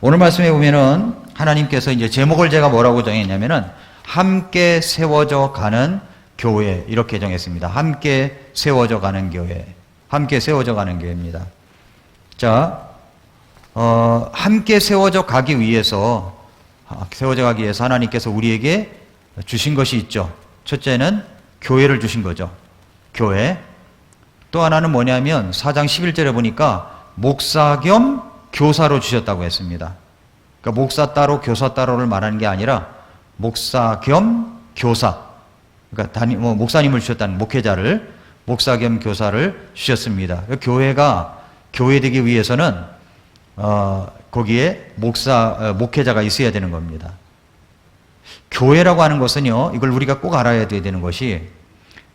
오늘 말씀에 보면은 하나님께서 이제 제목을 제가 뭐라고 정했냐면은 함께 세워져 가는 교회 이렇게 정했습니다. 함께 세워져 가는 교회. 함께 세워져 가는 교회입니다. 자, 함께 세워져 가기 위해서 하나님께서 우리에게 주신 것이 있죠. 첫째는 교회를 주신 거죠. 교회. 또 하나는 뭐냐면 4장 11절에 보니까 목사 겸 교사로 주셨다고 했습니다. 그러니까 목사 따로 교사 따로를 말하는 게 아니라 목사 겸 교사. 그러니까 목사님을 주셨다는 목회자를 목사 겸 교사를 주셨습니다. 교회가 교회되기 위해서는 거기에 목회자가 있어야 되는 겁니다. 교회라고 하는 것은요, 이걸 우리가 꼭 알아야 되는 것이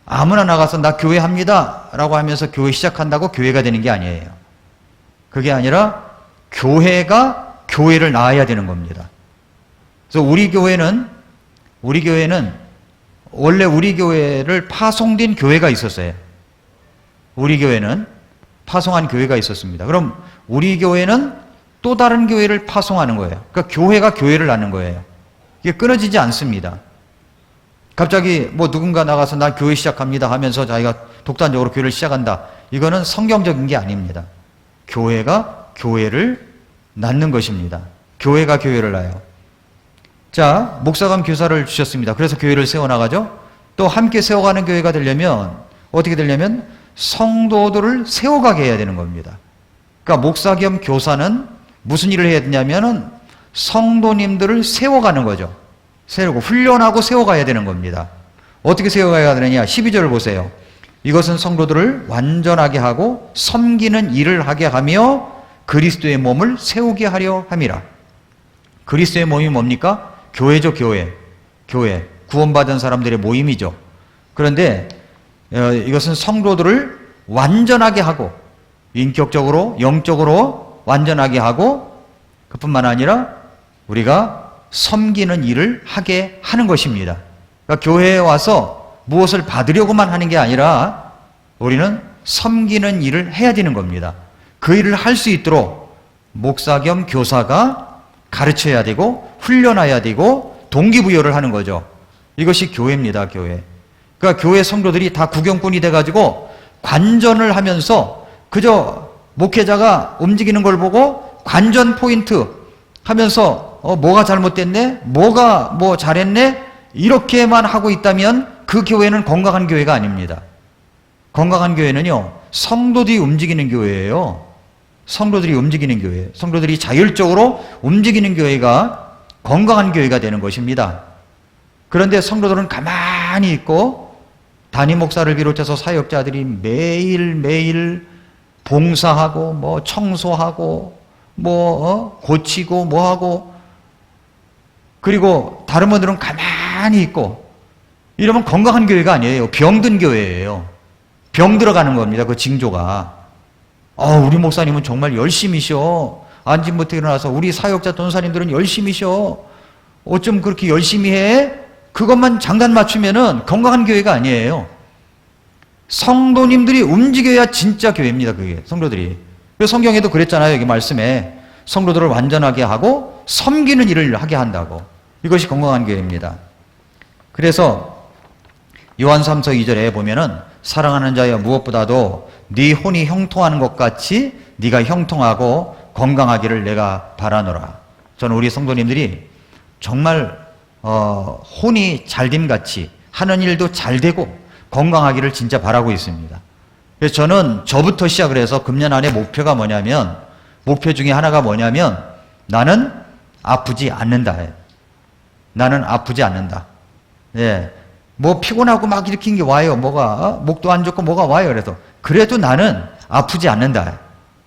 아무나 나가서 나 교회 합니다 라고 하면서 교회 시작한다고 교회가 되는 게 아니에요. 그게 아니라 교회가 교회를 낳아야 되는 겁니다. 그래서 우리 교회는 원래 우리 교회를 파송된 교회가 있었어요. 우리 교회는 파송한 교회가 있었습니다. 그럼 우리 교회는 또 다른 교회를 파송하는 거예요. 그러니까 교회가 교회를 낳는 거예요. 이게 끊어지지 않습니다. 갑자기 누군가 나가서 나 교회 시작합니다 하면서 자기가 독단적으로 교회를 시작한다. 이거는 성경적인 게 아닙니다. 교회가 교회를 낳는 것입니다. 교회가 교회를 낳아요. 자, 목사감 교사를 주셨습니다. 그래서 교회를 세워나가죠. 또 함께 세워가는 교회가 되려면 어떻게 되려면 성도들을 세워가게 해야 되는 겁니다. 그러니까 목사 겸 교사는 무슨 일을 해야 되냐면은 성도님들을 세워가는 거죠. 세우고 훈련하고 세워가야 되는 겁니다. 어떻게 세워가야 되느냐? 12절을 보세요. 이것은 성도들을 완전하게 하고 섬기는 일을 하게 하며 그리스도의 몸을 세우게 하려 함이라. 그리스도의 몸이 뭡니까? 교회죠, 교회. 교회. 구원받은 사람들의 모임이죠. 그런데 이것은 성도들을 완전하게 하고 인격적으로, 영적으로 완전하게 하고 그뿐만 아니라 우리가 섬기는 일을 하게 하는 것입니다. 그러니까 교회에 와서 무엇을 받으려고만 하는 게 아니라 우리는 섬기는 일을 해야 되는 겁니다. 그 일을 할 수 있도록 목사 겸 교사가 가르쳐야 되고 훈련해야 되고 동기부여를 하는 거죠. 이것이 교회입니다, 교회. 그러니까 교회 성도들이 다 구경꾼이 돼가지고 관전을 하면서 그저 목회자가 움직이는 걸 보고 관전 포인트 하면서 뭐가 잘못됐네? 뭐가 잘했네? 이렇게만 하고 있다면 그 교회는 건강한 교회가 아닙니다. 건강한 교회는요, 성도들이 움직이는 교회예요. 성도들이 움직이는 교회. 성도들이 자율적으로 움직이는 교회가 건강한 교회가 되는 것입니다. 그런데 성도들은 가만히 있고 담임 목사를 비롯해서 사역자들이 매일매일 봉사하고 청소하고 고치고 하고 그리고 다른 분들은 가만히 있고 이러면 건강한 교회가 아니에요. 병든 교회예요. 병 들어가는 겁니다. 그 징조가. 우리 목사님은 정말 열심히 쉬어. 안진부터 일어나서 우리 사역자 돈사님들은 열심히 쉬어. 어쩜 그렇게 열심히 해? 그것만 장단 맞추면은 건강한 교회가 아니에요. 성도님들이 움직여야 진짜 교회입니다. 그게 성도들이. 성경에도 그랬잖아요. 여기 말씀에 성도들을 완전하게 하고 섬기는 일을 하게 한다고. 이것이 건강한 교회입니다. 그래서 요한 3서 2절에 보면은 사랑하는 자여 무엇보다도 네 혼이 형통하는 것 같이 네가 형통하고 건강하기를 내가 바라노라. 저는 우리 성도님들이 정말 혼이 잘됨같이 하는 일도 잘 되고 건강하기를 진짜 바라고 있습니다. 그래서 저는 저부터 시작을 해서 금년 안에 목표가 뭐냐면 목표 중에 하나가 뭐냐면 나는 아프지 않는다. 나는 아프지 않는다. 예. 피곤하고 막 일으킨 게 와요. 목도 안 좋고 뭐가 와요. 그래도 나는 아프지 않는다.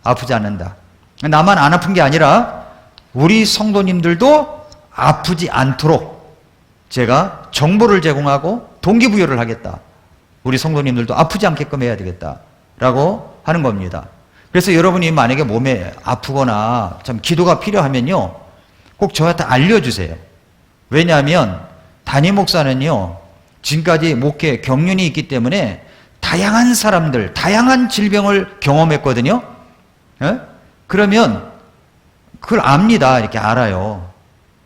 아프지 않는다. 나만 안 아픈 게 아니라 우리 성도님들도 아프지 않도록 제가 정보를 제공하고 동기부여를 하겠다. 우리 성도님들도 아프지 않게끔 해야 되겠다라고 하는 겁니다. 그래서 여러분이 만약에 몸에 아프거나 참 기도가 필요하면요, 꼭 저한테 알려주세요. 왜냐하면 담임 목사는요, 지금까지 목회 경륜이 있기 때문에 다양한 사람들, 다양한 질병을 경험했거든요. 그러면 그걸 압니다. 이렇게 알아요.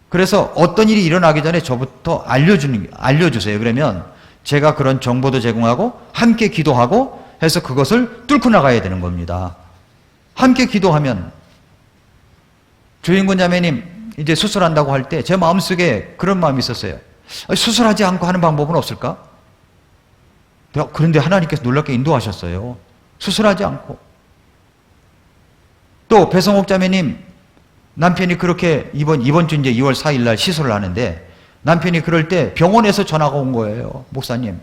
그래서 어떤 일이 일어나기 전에 저부터 알려주세요. 그러면 제가 그런 정보도 제공하고 함께 기도하고 해서 그것을 뚫고 나가야 되는 겁니다. 함께 기도하면 조인권 자매님 이제 수술한다고 할 때 제 마음속에 그런 마음이 있었어요. 수술하지 않고 하는 방법은 없을까? 그런데 하나님께서 놀랍게 인도하셨어요. 수술하지 않고. 또 배성옥 자매님 남편이 그렇게 이번 주 이제 2월 4일 날 시술을 하는데 남편이 그럴 때 병원에서 전화가 온 거예요. 목사님,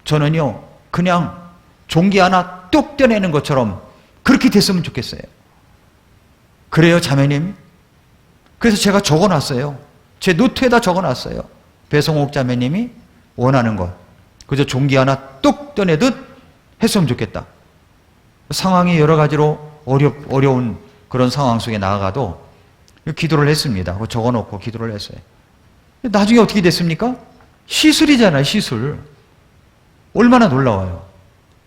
저는요 그냥 종기 하나 뚝 떼내는 것처럼 그렇게 됐으면 좋겠어요. 그래요 자매님? 그래서 제가 적어놨어요. 제 노트에다 적어놨어요. 배성옥 자매님이 원하는 것, 그저 종기 하나 뚝 떼내듯 했으면 좋겠다. 상황이 여러 가지로 어려운 그런 상황 속에 나아가도 기도를 했습니다. 적어놓고 기도를 했어요. 나중에 어떻게 됐습니까? 시술이잖아요, 시술. 얼마나 놀라워요.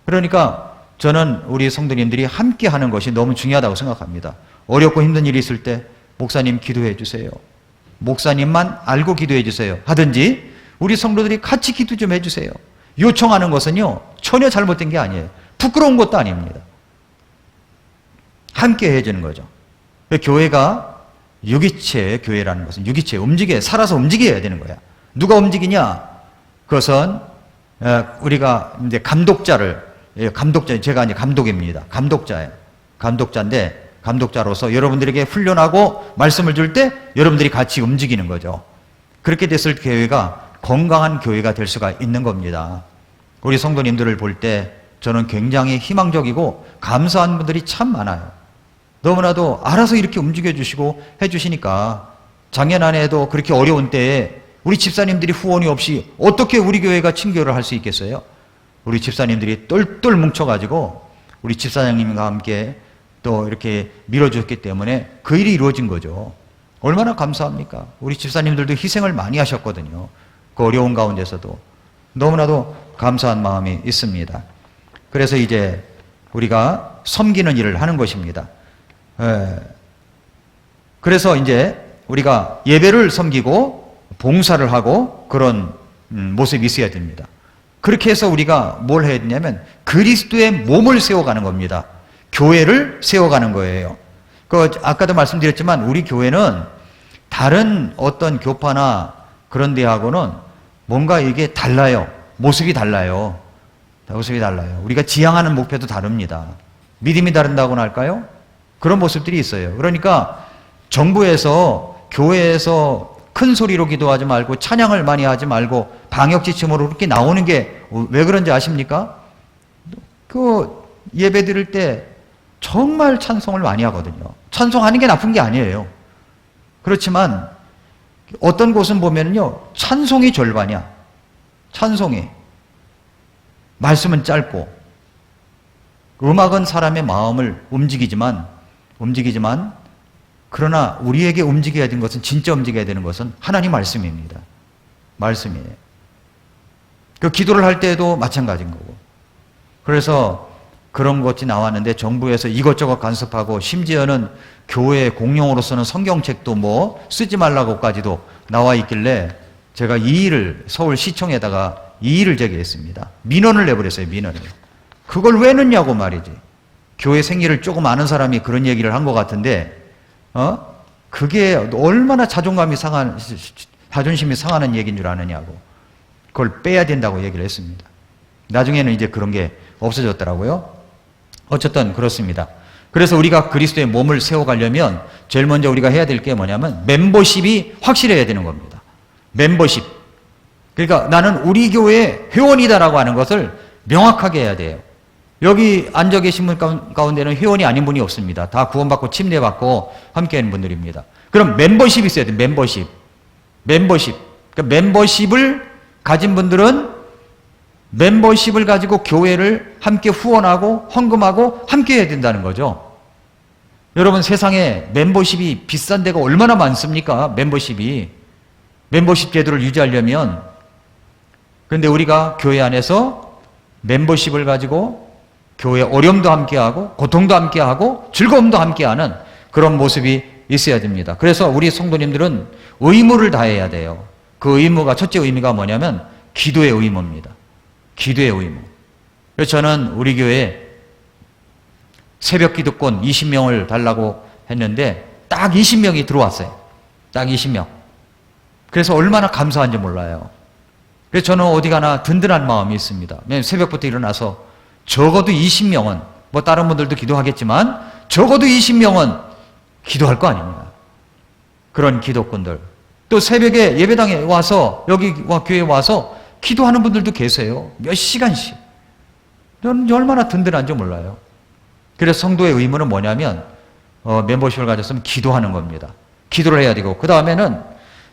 그러니까 저는 우리 성도님들이 함께 하는 것이 너무 중요하다고 생각합니다. 어렵고 힘든 일이 있을 때 목사님 기도해 주세요. 목사님만 알고 기도해 주세요. 하든지 우리 성도들이 같이 기도 좀 해주세요. 요청하는 것은요 전혀 잘못된 게 아니에요. 부끄러운 것도 아닙니다. 함께 해주는 거죠. 교회가 유기체 교회라는 것은 유기체 살아서 움직여야 되는 거야. 누가 움직이냐? 그것은 우리가 이제 제가 이제 감독입니다. 감독자예요. 감독자인데 감독자로서 여러분들에게 훈련하고 말씀을 줄 때 여러분들이 같이 움직이는 거죠. 그렇게 됐을 교회가 건강한 교회가 될 수가 있는 겁니다. 우리 성도님들을 볼 때 저는 굉장히 희망적이고 감사한 분들이 참 많아요. 너무나도 알아서 이렇게 움직여주시고 해주시니까 작년 한 해에도 그렇게 어려운 때에 우리 집사님들이 후원이 없이 어떻게 우리 교회가 친교를 할 수 있겠어요? 우리 집사님들이 똘똘 뭉쳐가지고 우리 집사장님과 함께 또 이렇게 밀어줬기 때문에 그 일이 이루어진 거죠. 얼마나 감사합니까? 우리 집사님들도 희생을 많이 하셨거든요. 그 어려운 가운데서도 너무나도 감사한 마음이 있습니다. 그래서 이제 우리가 섬기는 일을 하는 것입니다. 그래서 이제 우리가 예배를 섬기고 봉사를 하고 그런 모습이 있어야 됩니다. 그렇게 해서 우리가 뭘 해야 되냐면 그리스도의 몸을 세워가는 겁니다. 교회를 세워가는 거예요. 아까도 말씀드렸지만 우리 교회는 다른 어떤 교파나 그런 데하고는 뭔가 이게 달라요. 모습이 달라요. 모습이 달라요. 우리가 지향하는 목표도 다릅니다. 믿음이 다른다고나 할까요? 그런 모습들이 있어요. 그러니까 정부에서 교회에서 큰 소리로 기도하지 말고 찬양을 많이 하지 말고 방역지침으로 그렇게 나오는 게 왜 그런지 아십니까? 그 예배 드릴 때 정말 찬송을 많이 하거든요. 찬송하는 게 나쁜 게 아니에요. 그렇지만 어떤 곳은 보면요 찬송이 절반이야. 찬송이. 말씀은 짧고 음악은 사람의 마음을 움직이지만 그러나 우리에게 움직여야 되는 것은 진짜 움직여야 되는 것은 하나님 말씀입니다. 말씀이에요. 그 기도를 할 때도 마찬가지인 거고. 그래서 그런 것이 나왔는데 정부에서 이것저것 간섭하고 심지어는 교회 공용으로서는 성경책도 뭐 쓰지 말라고까지도 나와 있길래 제가 이 일을 서울시청에다가 이 일을 제기했습니다. 민원을 내버렸어요. 민원을. 그걸 왜 넣냐고 말이지. 교회 생일을 조금 아는 사람이 그런 얘기를 한 것 같은데 그게 얼마나 자존심이 상하는 얘기인 줄 아느냐고. 그걸 빼야 된다고 얘기를 했습니다. 나중에는 이제 그런 게 없어졌더라고요. 어쨌든 그렇습니다. 그래서 우리가 그리스도의 몸을 세워가려면 제일 먼저 우리가 해야 될 게 뭐냐면 멤버십이 확실해야 되는 겁니다. 멤버십. 그러니까 나는 우리 교회의 회원이다라고 하는 것을 명확하게 해야 돼요. 여기 앉아 계신 분 가운데는 회원이 아닌 분이 없습니다. 다 구원받고 침례받고 함께하는 분들입니다. 그럼 멤버십이 있어야 돼요. 멤버십. 그러니까 멤버십을 가진 분들은 멤버십을 가지고 교회를 함께 후원하고 헌금하고 함께 해야 된다는 거죠. 여러분 세상에 멤버십이 비싼 데가 얼마나 많습니까? 멤버십 제도를 유지하려면. 그런데 우리가 교회 안에서 멤버십을 가지고 교회 어려움도 함께하고 고통도 함께하고 즐거움도 함께하는 그런 모습이 있어야 됩니다. 그래서 우리 성도님들은 의무를 다해야 돼요. 그 의무가, 첫째 의미가 뭐냐면 기도의 의무입니다. 기도의 의무. 그래서 저는 우리 교회에 새벽 기도권 20명을 달라고 했는데 딱 20명이 들어왔어요. 딱 20명. 그래서 얼마나 감사한지 몰라요. 그래서 저는 어디 가나 든든한 마음이 있습니다. 왜냐하면 새벽부터 일어나서 적어도 20명은, 뭐 다른 분들도 기도하겠지만 적어도 20명은 기도할 거 아닙니까? 그런 기도꾼들. 또 새벽에 예배당에 와서, 여기 교회에 와서 기도하는 분들도 계세요. 몇 시간씩. 저는 얼마나 든든한지 몰라요. 그래서 성도의 의무는 뭐냐면 멤버십을 가졌으면 기도하는 겁니다. 기도를 해야 되고, 그 다음에는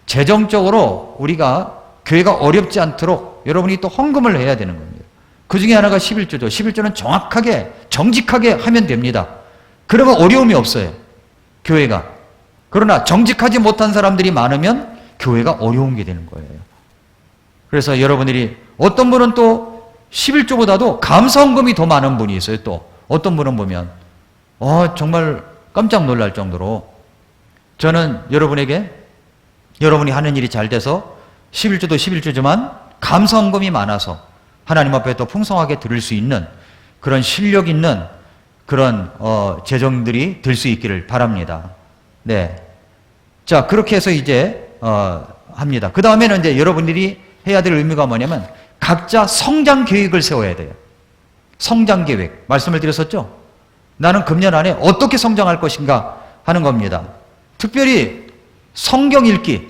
재정적으로 우리가 교회가 어렵지 않도록 여러분이 또 헌금을 해야 되는 겁니다. 그 중에 하나가 11조죠. 11조는 정확하게 정직하게 하면 됩니다. 그러면 어려움이 없어요, 교회가. 그러나 정직하지 못한 사람들이 많으면 교회가 어려운 게 되는 거예요. 그래서 여러분들이, 어떤 분은 또 11조보다도 감사헌금이 더 많은 분이 있어요. 또 어떤 분은 보면 정말 깜짝 놀랄 정도로, 저는 여러분에게 여러분이 하는 일이 잘 돼서 11조도 11조지만 감사헌금이 많아서 하나님 앞에 더 풍성하게 드릴 수 있는 그런 실력 있는 그런 재정들이 될 수 있기를 바랍니다. 네. 자, 그렇게 해서 이제 합니다. 그 다음에는 이제 여러분들이 해야 될 의미가 뭐냐면 각자 성장 계획을 세워야 돼요. 성장 계획. 말씀을 드렸었죠? 나는 금년 안에 어떻게 성장할 것인가 하는 겁니다. 특별히 성경 읽기,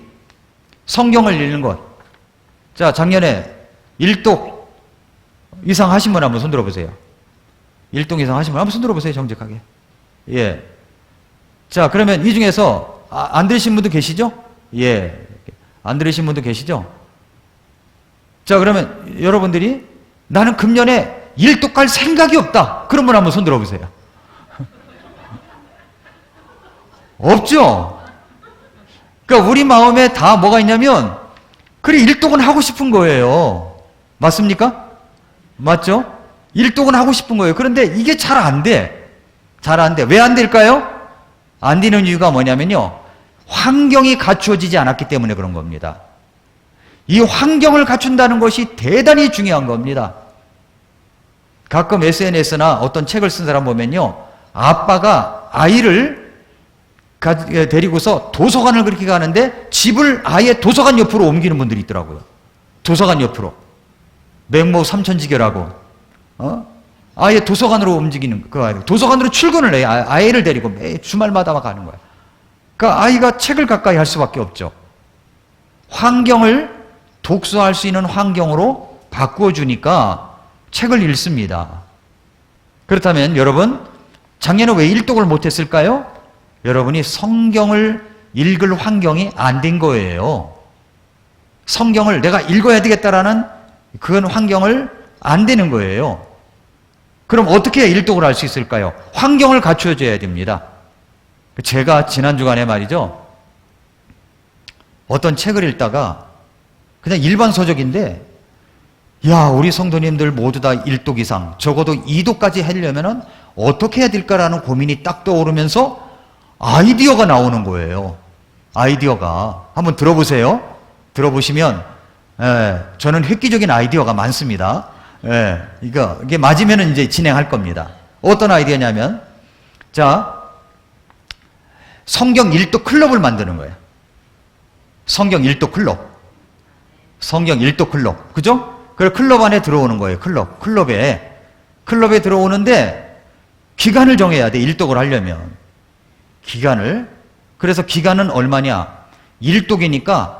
성경을 읽는 것. 자, 작년에 1독 이상 하신 분 한번 손 들어보세요. 1독 이상 하신 분 한번 손 들어보세요, 정직하게. 예. 자, 그러면 이 중에서 안 들으신 분도 계시죠? 예. 안 들으신 분도 계시죠? 자, 그러면 여러분들이 나는 금년에 1독 갈 생각이 없다. 그런 분 한번 손 들어보세요. 없죠? 그러니까 우리 마음에 다 뭐가 있냐면, 그래, 1독은 하고 싶은 거예요. 맞습니까? 맞죠? 1독은 하고 싶은 거예요. 그런데 이게 잘 안 돼. 잘 안 돼. 왜 안 될까요? 안 되는 이유가 뭐냐면요, 환경이 갖추어지지 않았기 때문에 그런 겁니다. 이 환경을 갖춘다는 것이 대단히 중요한 겁니다. 가끔 SNS나 어떤 책을 쓴 사람 보면요, 아빠가 아이를 데리고서 도서관을 그렇게 가는데 집을 아예 도서관 옆으로 옮기는 분들이 있더라고요. 도서관 옆으로. 맹모 삼천지교라고. 아예 도서관으로 움직이는, 도서관으로 출근을 해요. 아이를 데리고 매 주말마다 막 가는 거야. 그러니까 아이가 책을 가까이 할 수밖에 없죠. 환경을 독서할 수 있는 환경으로 바꾸어주니까 책을 읽습니다. 그렇다면 여러분, 작년에 왜 1독을 못했을까요? 여러분이 성경을 읽을 환경이 안 된 거예요. 성경을 내가 읽어야 되겠다라는 그런 환경을 안 되는 거예요. 그럼 어떻게 1독을 할 수 있을까요? 환경을 갖춰줘야 됩니다. 제가 지난 주간에 말이죠, 어떤 책을 읽다가 그냥 일반 서적인데, 야, 우리 성도님들 모두 다 1독 이상, 적어도 2독까지 하려면 어떻게 해야 될까라는 고민이 딱 떠오르면서 아이디어가 나오는 거예요. 아이디어가. 한번 들어보세요. 들어보시면, 저는 획기적인 아이디어가 많습니다. 이게 맞으면 이제 진행할 겁니다. 어떤 아이디어냐면, 자, 성경 1독 클럽을 만드는 거예요. 성경 1독 클럽. 성경 1독 클럽. 그죠? 그래서 클럽 안에 들어오는 거예요. 클럽에 들어오는데 기간을 정해야 돼. 1독을 하려면. 기간을. 그래서 기간은 얼마냐? 1독이니까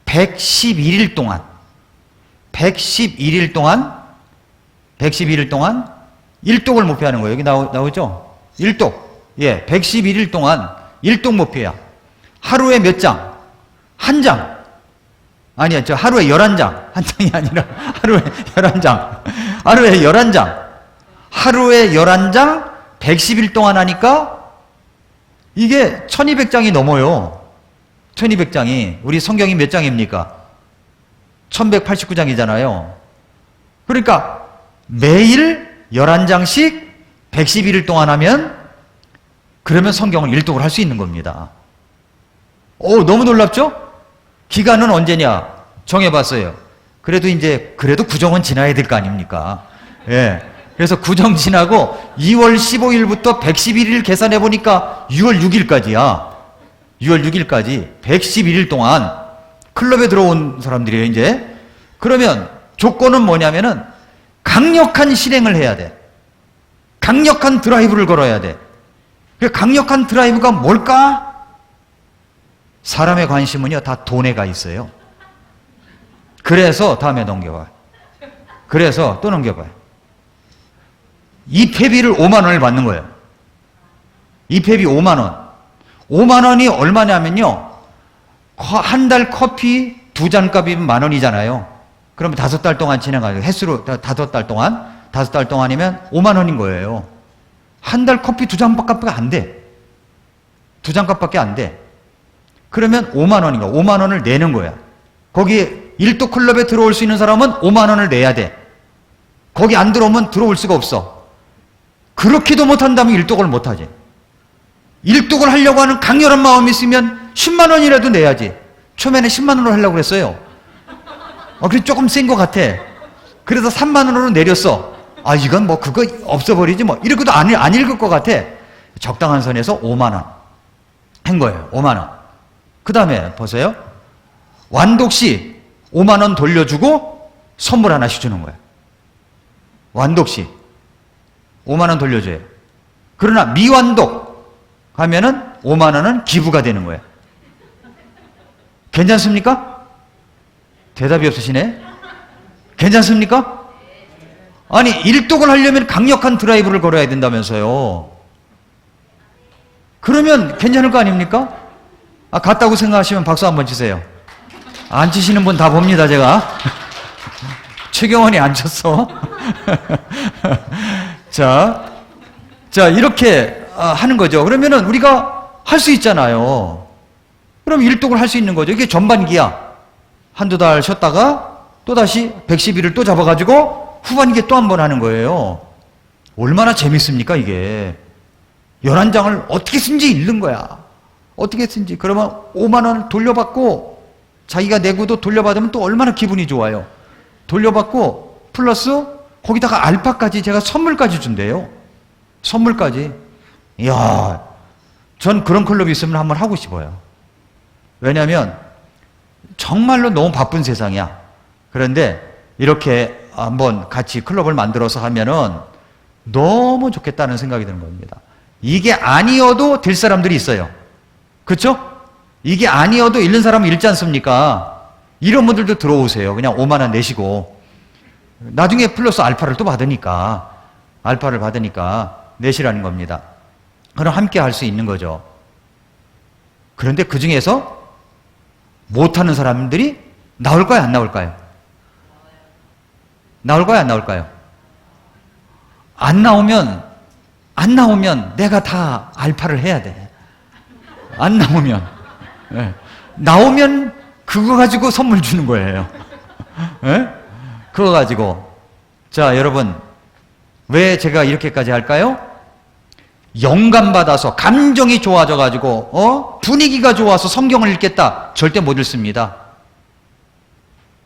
111일 동안 111일 동안 1독을 목표하는 거예요. 여기 나오죠? 1독. 예, 111일 동안 1독 목표야. 하루에 몇 장? 한 장. 아니야, 하루에 11장. 한 장이 아니라 하루에 11장. 하루에 11장. 하루에 11장 110일 동안 하니까 이게 1200장이 넘어요. 1200장이. 우리 성경이 몇 장입니까? 1189장이잖아요. 그러니까 매일 11장씩 111일 동안 하면 그러면 성경을 일독을 할 수 있는 겁니다. 너무 놀랍죠? 기간은 언제냐? 정해봤어요. 그래도 구정은 지나야 될 거 아닙니까? 예. 그래서 구정 지나고 2월 15일부터 111일 계산해 보니까 6월 6일까지야. 6월 6일까지 111일 동안 클럽에 들어온 사람들이에요, 이제. 그러면 조건은 뭐냐면은 강력한 실행을 해야 돼. 강력한 드라이브를 걸어야 돼. 그 강력한 드라이브가 뭘까? 사람의 관심은요, 다 돈에 가 있어요. 그래서 다음에 넘겨봐요. 그래서 또 넘겨봐요. 입회비를 5만 원을 받는 거예요. 입회비 5만 원. 5만 원이 얼마냐면요, 한 달 커피 2잔 값이면 1만 원이잖아요. 그러면 5달 동안 진행하죠. 횟수로 5달 동안. 5달 동안이면 5만 원인 거예요. 한 달 커피 2잔 값밖에 안 돼. 2잔 값밖에 안 돼. 그러면 5만 원인 거야. 5만 원을 내는 거야. 거기에 일독 클럽에 들어올 수 있는 사람은 5만 원을 내야 돼. 거기 안 들어오면 들어올 수가 없어. 그렇게도 못한다면 일독을 못하지. 일독을 하려고 하는 강렬한 마음이 있으면 10만 원이라도 내야지. 처음에는 10만 원으로 하려고 그랬어요. 그래 조금 센 것 같아. 그래서 3만 원으로 내렸어. 이건 뭐 그거 없어버리지 뭐. 이렇게도 안 읽을 것 같아. 적당한 선에서 5만 원 한 거예요. 5만 원. 그 다음에 보세요. 완독시 5만 원 돌려주고 선물 하나씩 주는 거예요. 완독시 5만 원 돌려줘요. 그러나 미완독 하면은 5만 원은 기부가 되는 거예요. 괜찮습니까? 대답이 없으시네. 괜찮습니까? 아니, 일독을 하려면 강력한 드라이브를 걸어야 된다면서요. 그러면 괜찮을 거 아닙니까? 같다고 생각하시면 박수 한번 치세요. 안 치시는 분 다 봅니다, 제가. 최경원이 안 쳤어. 자, 이렇게 하는 거죠. 그러면은 우리가 할 수 있잖아요. 그럼 일독을 할 수 있는 거죠. 이게 전반기야. 한두 달 쉬었다가 또다시 111을 또 잡아가지고 후반기에 또 한 번 하는 거예요. 얼마나 재밌습니까, 이게. 11장을 어떻게 쓴지 읽는 거야. 어떻게 쓴지. 그러면 5만 원 돌려받고 자기가 내고도 돌려받으면 또 얼마나 기분이 좋아요. 돌려받고 플러스 거기다가 알파까지 제가 선물까지 준대요. 선물까지. 이야, 전 그런 클럽이 있으면 한번 하고 싶어요. 왜냐하면 정말로 너무 바쁜 세상이야. 그런데 이렇게 한번 같이 클럽을 만들어서 하면은 너무 좋겠다는 생각이 드는 겁니다. 이게 아니어도 될 사람들이 있어요. 그렇죠? 이게 아니어도 읽는 사람은 읽지 않습니까? 이런 분들도 들어오세요. 그냥 5만 원 내시고 나중에 플러스 알파를 또 받으니까, 알파를 받으니까 내시라는 겁니다. 그럼 함께 할 수 있는 거죠. 그런데 그 중에서 못하는 사람들이 나올까요, 안 나올까요? 나올까요, 안 나올까요? 안 나오면 내가 다 알파를 해야 돼. 안 나오면. 네. 나오면 그거 가지고 선물 주는 거예요. 네? 그거 가지고. 자, 여러분, 왜 제가 이렇게까지 할까요? 영감받아서 감정이 좋아져가지고 분위기가 좋아서 성경을 읽겠다. 절대 못 읽습니다.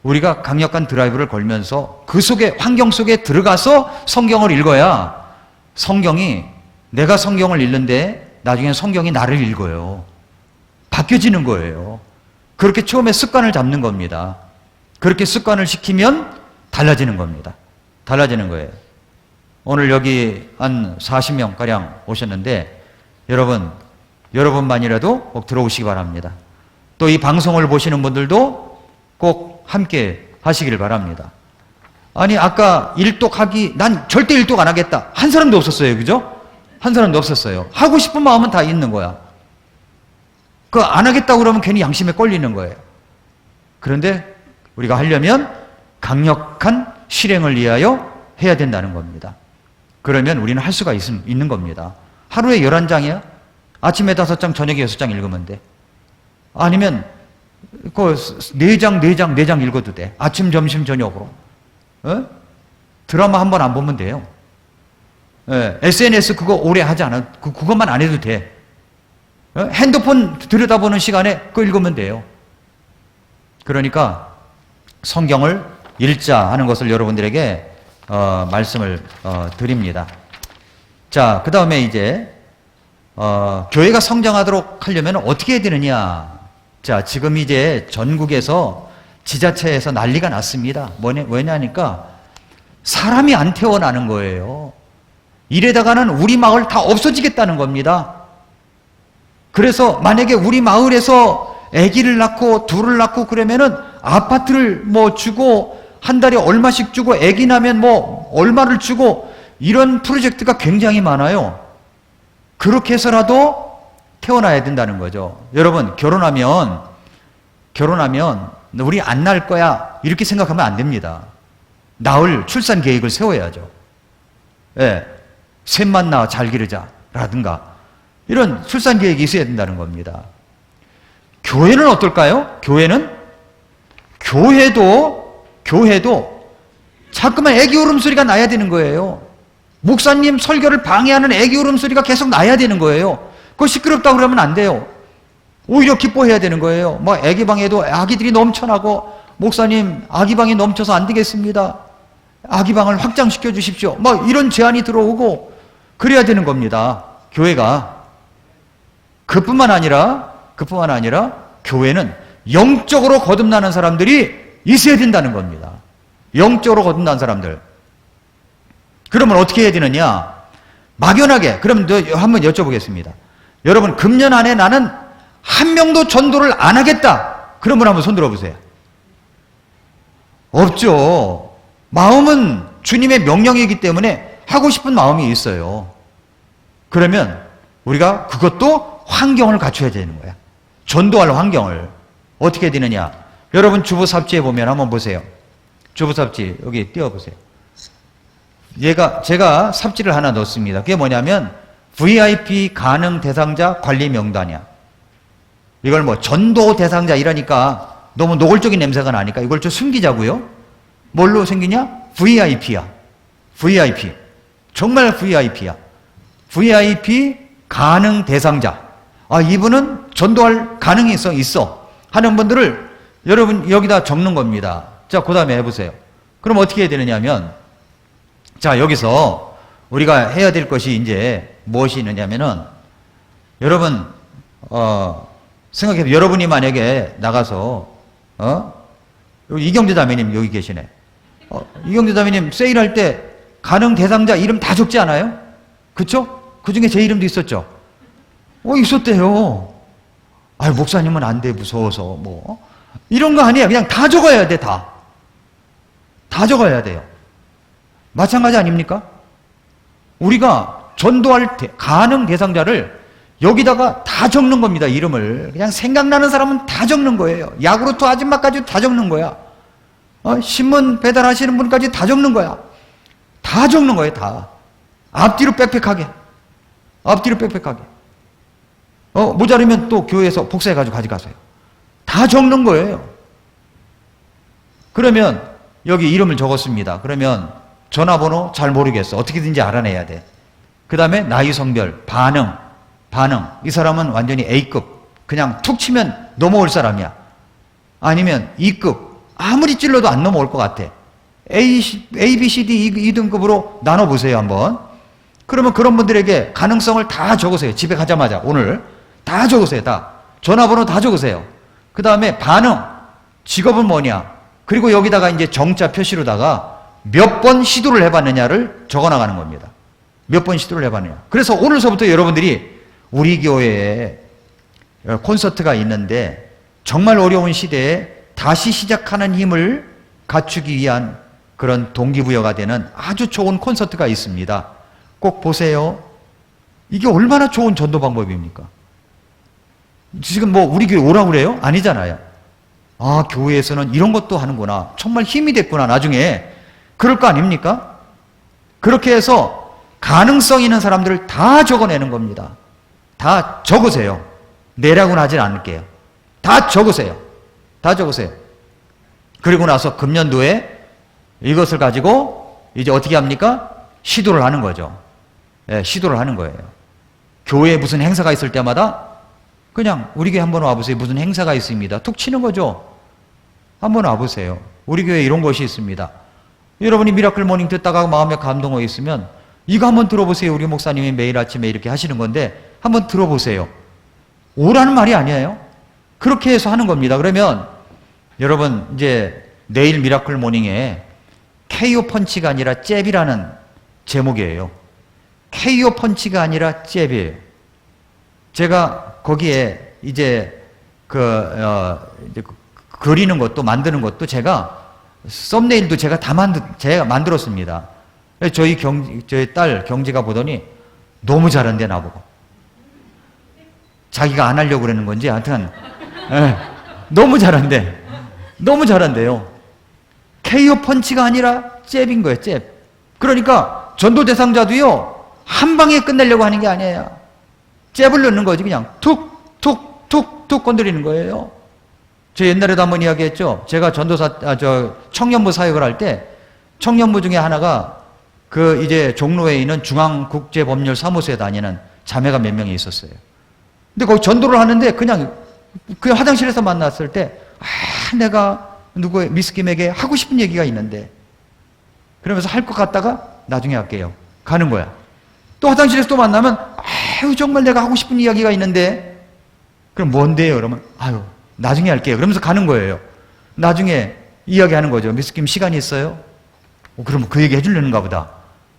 우리가 강력한 드라이브를 걸면서 그 속에, 환경 속에 들어가서 성경을 읽어야 성경이, 내가 성경을 읽는데 나중에 성경이 나를 읽어요. 바뀌어지는 거예요. 그렇게 처음에 습관을 잡는 겁니다. 그렇게 습관을 시키면 달라지는 겁니다. 달라지는 거예요. 오늘 여기 한 40명가량 오셨는데 여러분만이라도 꼭 들어오시기 바랍니다. 또 이 방송을 보시는 분들도 꼭 함께 하시기를 바랍니다. 아니, 아까 일독하기, 난 절대 일독 안 하겠다. 한 사람도 없었어요. 그죠? 한 사람도 없었어요. 하고 싶은 마음은 다 있는 거야. 그 안 하겠다고 그러면 괜히 양심에 걸리는 거예요. 그런데 우리가 하려면 강력한 실행을 위하여 해야 된다는 겁니다. 그러면 우리는 할 수가 있는 겁니다. 하루에 11장이야? 아침에 5장, 저녁에 6장 읽으면 돼. 아니면 그 4장 읽어도 돼. 아침, 점심, 저녁으로. 드라마 한 번 안 보면 돼요. SNS 그거 오래 하지 않아. 그것만 안 해도 돼. 핸드폰 들여다보는 시간에 그거 읽으면 돼요. 그러니까 성경을 읽자 하는 것을 여러분들에게 말씀을 드립니다. 자, 그 다음에 이제 교회가 성장하도록 하려면 어떻게 해야 되느냐. 자, 지금 이제 전국에서 지자체에서 난리가 났습니다. 왜냐니까 사람이 안 태어나는 거예요. 이래다가는 우리 마을 다 없어지겠다는 겁니다. 그래서 만약에 우리 마을에서 아기를 낳고 둘을 낳고 그러면은 아파트를 뭐 주고 한 달에 얼마씩 주고 아기 나면 뭐 얼마를 주고 이런 프로젝트가 굉장히 많아요. 그렇게 해서라도 태어나야 된다는 거죠. 여러분, 결혼하면 우리 안 낳을 거야 이렇게 생각하면 안 됩니다. 낳을 출산 계획을 세워야죠. 셋만 낳아 잘 기르자 라든가 이런 출산 계획이 있어야 된다는 겁니다. 교회는 어떨까요? 교회도 자꾸만 애기 울음소리가 나야 되는 거예요. 목사님 설교를 방해하는 애기 울음소리가 계속 나야 되는 거예요. 그거 시끄럽다고 그러면 안 돼요. 오히려 기뻐해야 되는 거예요. 뭐 애기 방에도 아기들이 넘쳐나고 목사님 아기 방이 넘쳐서 안 되겠습니다. 아기 방을 확장시켜 주십시오. 뭐 이런 제안이 들어오고 그래야 되는 겁니다. 교회가 그뿐만 아니라 교회는 영적으로 거듭나는 사람들이 있어야 된다는 겁니다. 영적으로 거듭난 사람들. 그러면 어떻게 해야 되느냐? 막연하게 그럼 한번 여쭤보겠습니다. 여러분, 금년 안에 나는 한 명도 전도를 안 하겠다. 그런 분 한번 손 들어보세요. 없죠. 마음은 주님의 명령이기 때문에 하고 싶은 마음이 있어요. 그러면 우리가 그것도 환경을 갖춰야 되는 거야. 전도할 환경을. 어떻게 되느냐? 여러분 주부삽지에 보면 한번 보세요. 주부삽지 여기 띄워보세요. 제가 삽지를 하나 넣었습니다. 그게 뭐냐면 VIP 가능 대상자 관리 명단이야. 이걸 뭐 전도 대상자 이러니까 너무 노골적인 냄새가 나니까 이걸 좀 숨기자고요. 뭘로 생기냐? VIP야. VIP. 정말 VIP야. VIP 가능 대상자. 아, 이분은 전도할 가능성이 있어 하는 분들을 여러분 여기다 적는 겁니다. 자, 그 다음에 해보세요. 그럼 어떻게 해야 되느냐면, 자, 여기서 우리가 해야 될 것이 이제 무엇이 있느냐면은, 여러분 생각해보세요. 여러분이 만약에 나가서 여기 이경재 자매님 여기 계시네. 이경재 자매님 세일할 때 가능 대상자 이름 다 적지 않아요? 그쵸? 그 중에 제 이름도 있었죠? 있었대요. 아유, 목사님은 안 돼, 무서워서, 뭐. 이런 거 아니에요. 그냥 다 적어야 돼, 다. 다 적어야 돼요. 마찬가지 아닙니까? 우리가 전도할 가능 대상자를 여기다가 다 적는 겁니다, 이름을. 그냥 생각나는 사람은 다 적는 거예요. 야구르트 아줌마까지 다 적는 거야. 신문 배달하시는 분까지 다 적는 거야. 다 적는 거예요, 다. 앞뒤로 빽빽하게. 앞뒤로 빽빽하게. 모자르면 또 교회에서 복사해가지고 가져가세요. 다 적는 거예요. 그러면 여기 이름을 적었습니다. 그러면 전화번호 잘 모르겠어. 어떻게든지 알아내야 돼. 그 다음에 나이, 성별, 반응. 이 사람은 완전히 A급. 그냥 툭 치면 넘어올 사람이야. 아니면 E급. 아무리 찔러도 안 넘어올 것 같아. A, B, C, D 2등급으로 나눠보세요, 한번. 그러면 그런 분들에게 가능성을 다 적으세요. 집에 가자마자 오늘. 다 적으세요, 다. 전화번호 다 적으세요. 그 다음에 반응, 직업은 뭐냐. 그리고 여기다가 이제 정자 표시로다가 몇 번 시도를 해봤느냐를 적어 나가는 겁니다. 몇 번 시도를 해봤느냐. 그래서 오늘서부터 여러분들이 우리 교회에 콘서트가 있는데 정말 어려운 시대에 다시 시작하는 힘을 갖추기 위한 그런 동기부여가 되는 아주 좋은 콘서트가 있습니다. 꼭 보세요. 이게 얼마나 좋은 전도 방법입니까? 지금 뭐 우리 교회 오라고 그래요? 아니잖아요. 아, 교회에서는 이런 것도 하는구나. 정말 힘이 됐구나, 나중에. 그럴 거 아닙니까? 그렇게 해서 가능성 있는 사람들을 다 적어내는 겁니다. 다 적으세요. 내라고는 하진 않을게요. 다 적으세요. 다 적으세요. 그리고 나서 금년도에 이것을 가지고 이제 어떻게 합니까? 시도를 하는 거죠. 시도를 하는 거예요. 교회에 무슨 행사가 있을 때마다 그냥 우리 교회 한번 와보세요. 무슨 행사가 있습니다. 툭 치는 거죠. 한번 와보세요. 우리 교회에 이런 것이 있습니다. 여러분이 미라클 모닝 듣다가 마음에 감동이 있으면 이거 한번 들어보세요. 우리 목사님이 매일 아침에 이렇게 하시는 건데 한번 들어보세요. 오라는 말이 아니에요. 그렇게 해서 하는 겁니다. 그러면 여러분 이제 내일 미라클 모닝에 KO 펀치가 아니라 잽이라는 제목이에요. KO 펀치가 아니라 잽이에요. 제가 거기에 이제 그리는 것도 만드는 것도 제가 썸네일도 제가 제가 만들었습니다. 저희 딸 경지가 보더니 너무 잘한대 나보고. 자기가 안 하려고 그러는 건지 하여튼 너무 잘한대. 너무 잘한대요. KO 펀치가 아니라 잽인 거예요. 잽. 그러니까 전도 대상자도요 한 방에 끝내려고 하는 게 아니에요. 잽을 넣는 거지. 그냥 툭툭툭툭툭 건드리는 거예요. 저 옛날에도 한번 이야기했죠. 제가 청년부 사역을 할 때 청년부 중에 하나가 이제 종로에 있는 중앙국제법률사무소에 다니는 자매가 몇 명이 있었어요. 근데 거기 전도를 하는데 그냥 그 화장실에서 만났을 때 내가 미스 김에게 하고 싶은 얘기가 있는데 그러면서 할 것 같다가 나중에 할게요. 가는 거야. 또 화장실에서 또 만나면 정말 내가 하고 싶은 이야기가 있는데 그럼 뭔데요? 그러면 나중에 할게요. 그러면서 가는 거예요. 나중에 이야기하는 거죠. 미스 김 시간이 있어요? 그럼 그 얘기 해주려는가 보다.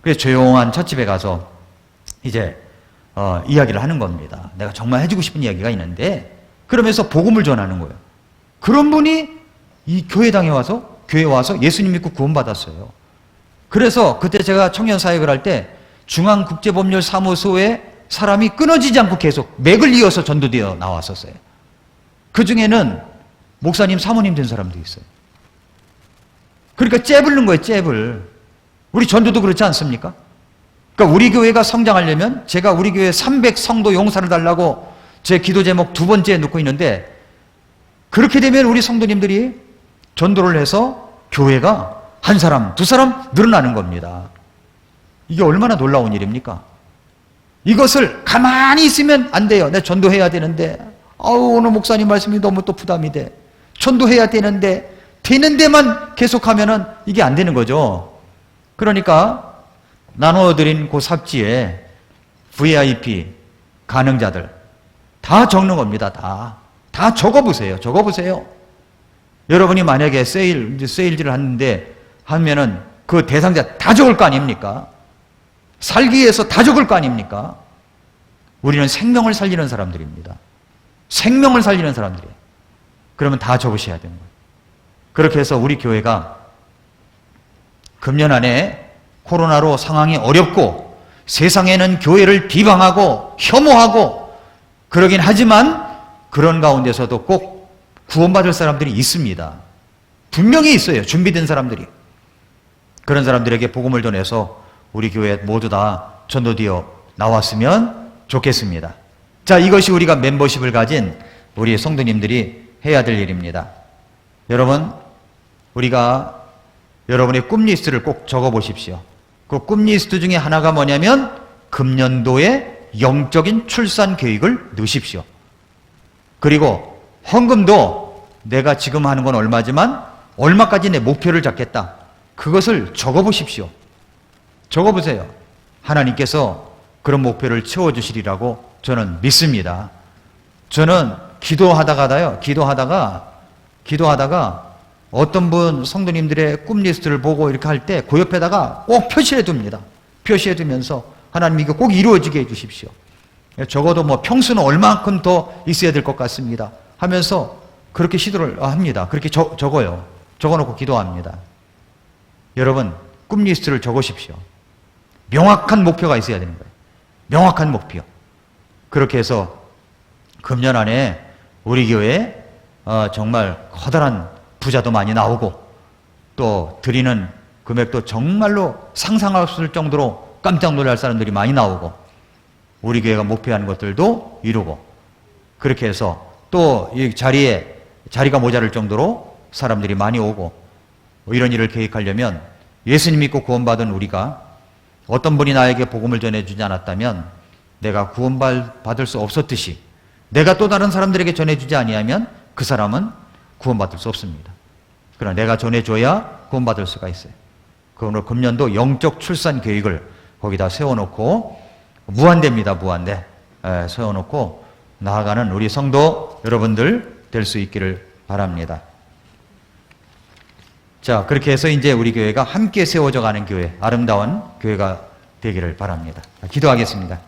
그래서 조용한 찻집에 가서 이제 이야기를 하는 겁니다. 내가 정말 해주고 싶은 이야기가 있는데 그러면서 복음을 전하는 거예요. 그런 분이 이 교회에 와서 예수님 믿고 구원받았어요. 그래서 그때 제가 청년 사역을 할 때 중앙국제법률사무소에 사람이 끊어지지 않고 계속 맥을 이어서 전도되어 나왔었어요. 그 중에는 목사님, 사모님 된 사람도 있어요. 그러니까 잽을 넣은 거예요, 잽을. 우리 전도도 그렇지 않습니까? 그러니까 우리 교회가 성장하려면 제가 우리 교회 300성도 용사를 달라고 제 기도 제목 2번째에 넣고 있는데 그렇게 되면 우리 성도님들이 전도를 해서 교회가 한 사람, 두 사람 늘어나는 겁니다. 이게 얼마나 놀라운 일입니까? 이것을 가만히 있으면 안 돼요. 내가 전도해야 되는데 오늘 목사님 말씀이 너무 또 부담이 돼. 전도해야 되는데 되는 데만 계속하면은 이게 안 되는 거죠. 그러니까 나눠드린 그 삽지에 VIP 가능자들 다 적는 겁니다. 다 적어보세요. 적어보세요. 여러분이 만약에 세일즈를 하면은 그 대상자 다 적을 거 아닙니까? 살기 위해서 다 적을 거 아닙니까? 우리는 생명을 살리는 사람들입니다. 생명을 살리는 사람들이에요. 그러면 다 적으셔야 되는 거예요. 그렇게 해서 우리 교회가 금년 안에 코로나로 상황이 어렵고 세상에는 교회를 비방하고 혐오하고 그러긴 하지만 그런 가운데서도 꼭 구원받을 사람들이 있습니다. 분명히 있어요. 준비된 사람들이. 그런 사람들에게 복음을 전해서 우리 교회 모두 다 전도되어 나왔으면 좋겠습니다. 자, 이것이 우리가 멤버십을 가진 우리 성도님들이 해야 될 일입니다. 여러분, 우리가 여러분의 꿈 리스트를 꼭 적어 보십시오. 그 꿈 리스트 중에 하나가 뭐냐면 금년도에 영적인 출산 계획을 넣으십시오. 그리고 헌금도 내가 지금 하는 건 얼마지만 얼마까지 내 목표를 잡겠다. 그것을 적어 보십시오. 적어 보세요. 하나님께서 그런 목표를 채워주시리라고 저는 믿습니다. 저는 기도하다가 어떤 분 성도님들의 꿈 리스트를 보고 이렇게 할 때 그 옆에다가 꼭 표시해 둡니다. 표시해 두면서 하나님 이거 꼭 이루어지게 해 주십시오. 적어도 평수는 얼마만큼 더 있어야 될 것 같습니다. 하면서 그렇게 시도를 합니다. 그렇게 적어요. 적어놓고 기도합니다. 여러분, 꿈 리스트를 적으십시오. 명확한 목표가 있어야 되는 거예요. 명확한 목표. 그렇게 해서 금년 안에 우리 교회에 정말 커다란 부자도 많이 나오고 또 드리는 금액도 정말로 상상할 수 없을 정도로 깜짝 놀랄 사람들이 많이 나오고 우리 교회가 목표하는 것들도 이루고 그렇게 해서 또 이 자리가 모자랄 정도로 사람들이 많이 오고 이런 일을 계획하려면 예수님 믿고 구원받은 우리가 어떤 분이 나에게 복음을 전해주지 않았다면 내가 구원받을 수 없었듯이 내가 또 다른 사람들에게 전해주지 아니하면 그 사람은 구원받을 수 없습니다. 그러나 내가 전해줘야 구원받을 수가 있어요. 그러므로 금년도 영적 출산 계획을 거기다 세워놓고 무한대입니다. 무한대. 세워놓고 나아가는 우리 성도 여러분들 될 수 있기를 바랍니다. 자, 그렇게 해서 이제 우리 교회가 함께 세워져 가는 교회, 아름다운 교회가 되기를 바랍니다. 기도하겠습니다.